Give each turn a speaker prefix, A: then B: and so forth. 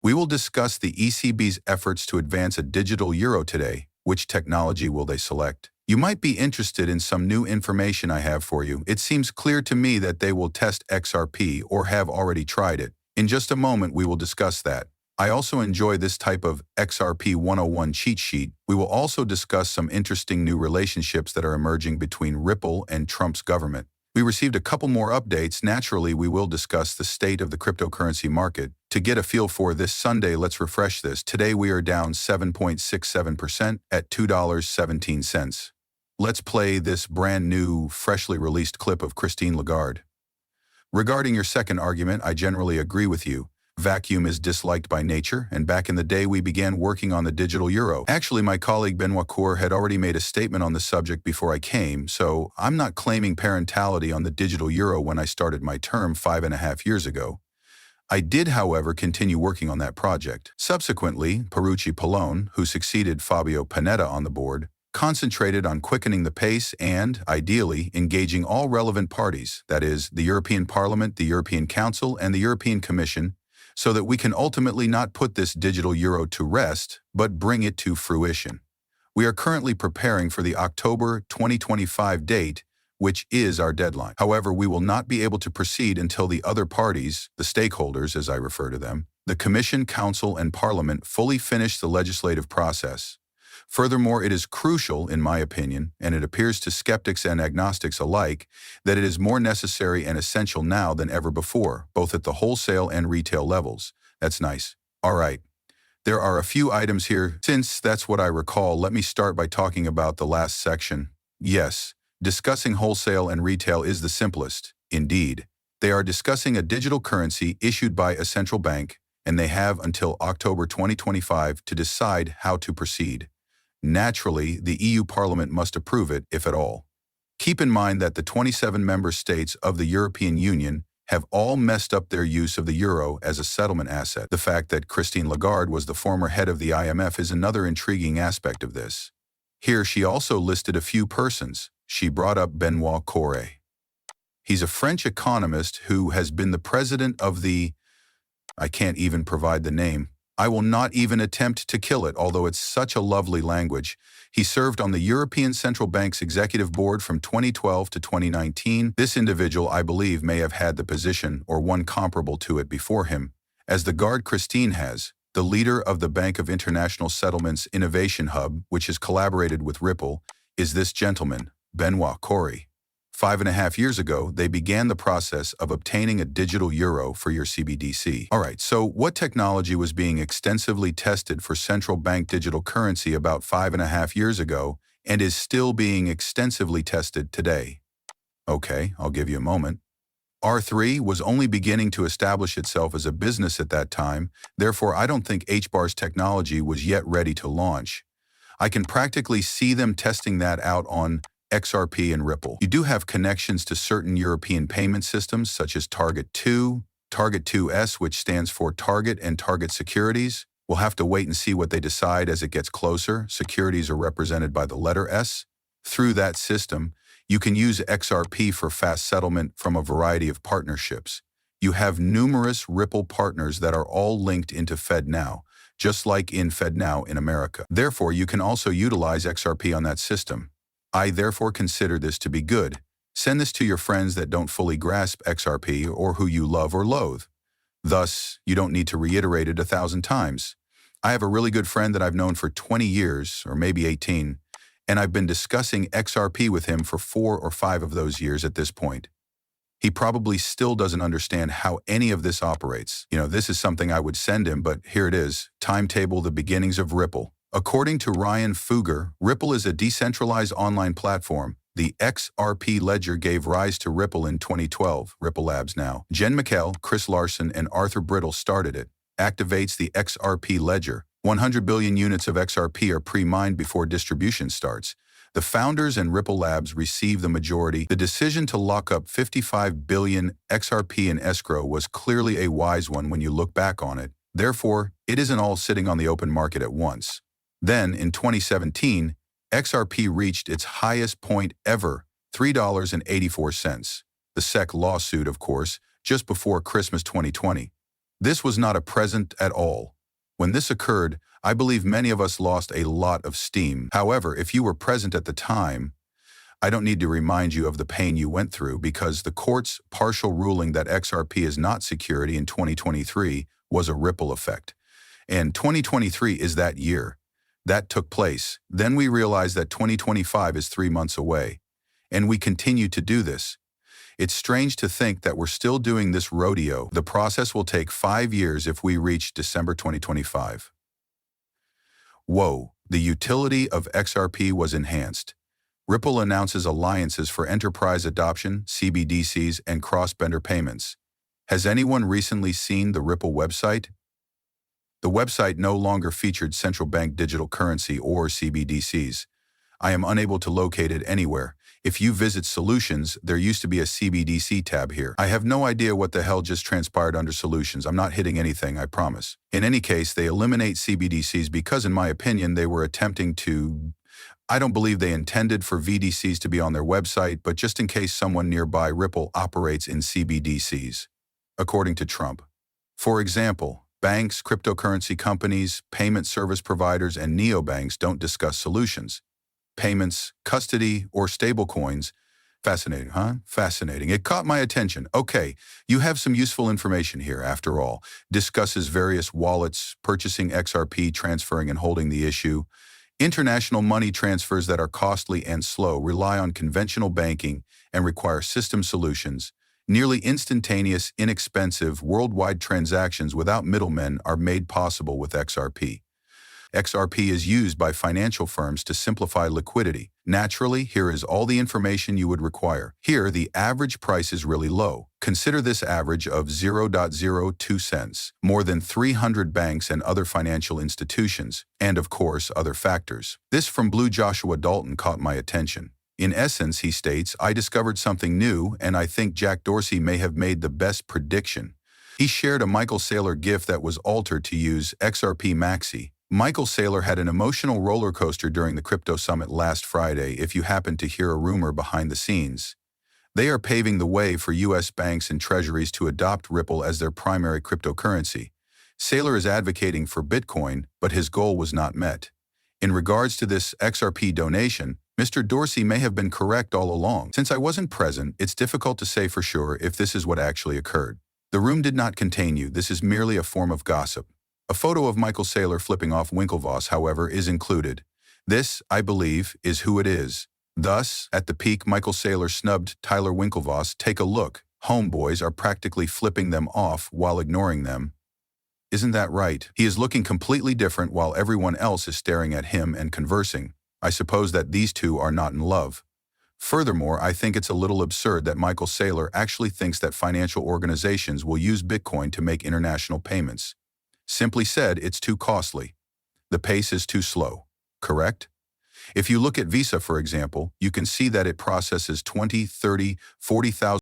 A: We will discuss the ECB's efforts to advance a digital euro today. Which technology will they select? You might be interested in some new information I have for you. It seems clear to me that they will test XRP or have already tried it. In just a moment, we will discuss that. I also enjoy this type of XRP 101 cheat sheet. We will also discuss some interesting new relationships that are emerging between Ripple and Trump's government. We received a couple more updates. Naturally, we will discuss the state of the cryptocurrency market. To get a feel for this Sunday, let's refresh this. Today, we are down 7.67% at $2.17. Let's play this brand new, freshly released clip of Christine Lagarde. Regarding your second argument, I generally agree with you. Vacuum is disliked by nature, and back in the day we began working on the digital euro. Actually, my colleague Benoit Cour had already made a statement on the subject before I came, so I'm not claiming parentality on the digital euro when I started my term 5.5 years ago. I did, however, continue working on that project. Subsequently, Pierluigi Pallone, who succeeded Fabio Panetta on the board, concentrated on quickening the pace and, ideally, engaging all relevant parties, that is, the European Parliament, the European Council, and the European Commission, so that we can ultimately not put this digital euro to rest, but bring it to fruition. We are currently preparing for the October 2025 date, which is our deadline. However, we will not be able to proceed until the other parties, the stakeholders as I refer to them, the Commission, Council, and Parliament fully finish the legislative process. Furthermore, it is crucial, in my opinion, and it appears to skeptics and agnostics alike, that it is more necessary and essential now than ever before, both at the wholesale and retail levels. That's nice. All right. There are a few items here. Since that's what I recall, let me start by talking about the last section. Yes, discussing wholesale and retail is the simplest. Indeed, they are discussing a digital currency issued by a central bank, and they have until October 2025 to decide how to proceed. Naturally, the EU Parliament must approve it, if at all. Keep in mind that the 27 member states of the European Union have all messed up their use of the euro as a settlement asset. The fact that Christine Lagarde was the former head of the IMF is another intriguing aspect of this. Here she also listed a few persons. She brought up Benoit Cour. He's a French economist who has been the president of the... I can't even provide the name. I will not even attempt to kill it, although it's such a lovely language. He served on the European Central Bank's executive board from 2012 to 2019. This individual, I believe, may have had the position or one comparable to it before him, as the Lagarde Christine has, the leader of the Bank of International Settlements Innovation Hub, which has collaborated with Ripple, is this gentleman, Benoit Cour. 5.5 years ago, they began the process of obtaining a digital euro for your CBDC. All right, so what technology was being extensively tested for central bank digital currency about 5.5 years ago and is still being extensively tested today? Okay, I'll give you a moment. R3 was only beginning to establish itself as a business at that time, therefore I don't think HBAR's technology was yet ready to launch. I can practically see them testing that out on XRP and Ripple. You do have connections to certain European payment systems such as Target 2, Target 2S, which stands for Target and Target Securities. We'll have to wait and see what they decide as it gets closer. Securities are represented by the letter S. Through that system, you can use XRP for fast settlement from a variety of partnerships. You have numerous Ripple partners that are all linked into FedNow, just like in FedNow in America. Therefore, you can also utilize XRP on that system. I therefore consider this to be good. Send this to your friends that don't fully grasp XRP or who you love or loathe. Thus, you don't need to reiterate it 1,000 times. I have a really good friend that I've known for 20 years, or maybe 18, and I've been discussing XRP with him for 4 or 5 of those years at this point. He probably still doesn't understand how any of this operates. This is something I would send him, but here it is. Timetable, the beginnings of Ripple. According to Ryan Fugger, Ripple is a decentralized online platform. The XRP ledger gave rise to Ripple in 2012, Ripple Labs now. Jen McKell, Chris Larson, and Arthur Brittle started it. Activates the XRP ledger. 100 billion units of XRP are pre-mined before distribution starts. The founders and Ripple Labs receive the majority. The decision to lock up 55 billion XRP in escrow was clearly a wise one when you look back on it. Therefore, it isn't all sitting on the open market at once. Then, in 2017, XRP reached its highest point ever, $3.84. The SEC lawsuit, of course, just before Christmas 2020. This was not a present at all. When this occurred, I believe many of us lost a lot of steam. However, if you were present at the time, I don't need to remind you of the pain you went through because the court's partial ruling that XRP is not security in 2023 was a ripple effect. And 2023 is that year. That took place. Then we realized that 2025 is 3 months away. And we continue to do this. It's strange to think that we're still doing this rodeo. The process will take 5 years if we reach December 2025. Whoa, the utility of XRP was enhanced. Ripple announces alliances for enterprise adoption, CBDCs, and cross-border payments. Has anyone recently seen the Ripple website? The website no longer featured central bank digital currency or CBDCs. I am unable to locate it anywhere. If you visit Solutions, there used to be a CBDC tab here. I have no idea what the hell just transpired under Solutions. I'm not hitting anything, I promise. In any case, they eliminate CBDCs because, in my opinion, they were attempting to... I don't believe they intended for VDCs to be on their website, but just in case someone nearby Ripple operates in CBDCs, according to Trump. For example, banks, cryptocurrency companies, payment service providers, and neobanks don't discuss solutions. Payments, custody, or stablecoins. Fascinating, huh? Fascinating. It caught my attention. Okay, you have some useful information here, after all. Discusses various wallets, purchasing XRP, transferring and holding the issue. International money transfers that are costly and slow rely on conventional banking and require system solutions. Nearly instantaneous, inexpensive, worldwide transactions without middlemen are made possible with XRP. XRP is used by financial firms to simplify liquidity. Naturally, here is all the information you would require. Here, the average price is really low. Consider this average of 0.02 cents. More than 300 banks and other financial institutions, and of course, other factors. This from Blue Joshua Dalton caught my attention. In essence, he states, I discovered something new, and I think Jack Dorsey may have made the best prediction. He shared a Michael Saylor GIF that was altered to use XRP Maxi. Michael Saylor had an emotional roller coaster during the crypto summit last Friday if you happen to hear a rumor behind the scenes. They are paving the way for U.S. banks and treasuries to adopt Ripple as their primary cryptocurrency. Saylor is advocating for Bitcoin, but his goal was not met. In regards to this XRP donation, Mr. Dorsey may have been correct all along. Since I wasn't present, it's difficult to say for sure if this is what actually occurred. The room did not contain you. This is merely a form of gossip. A photo of Michael Saylor flipping off Winklevoss, however, is included. This, I believe, is who it is. Thus, at the peak, Michael Saylor snubbed Tyler Winklevoss. Take a look. Homeboys are practically flipping them off while ignoring them. Isn't that right? He is looking completely different while everyone else is staring at him and conversing. I suppose that these two are not in love. Furthermore, I think it's a little absurd that Michael Saylor actually thinks that financial organizations will use Bitcoin to make international payments. Simply said, it's too costly. The pace is too slow, correct? If you look at Visa, for example, you can see that it processes 20, 30, 40,000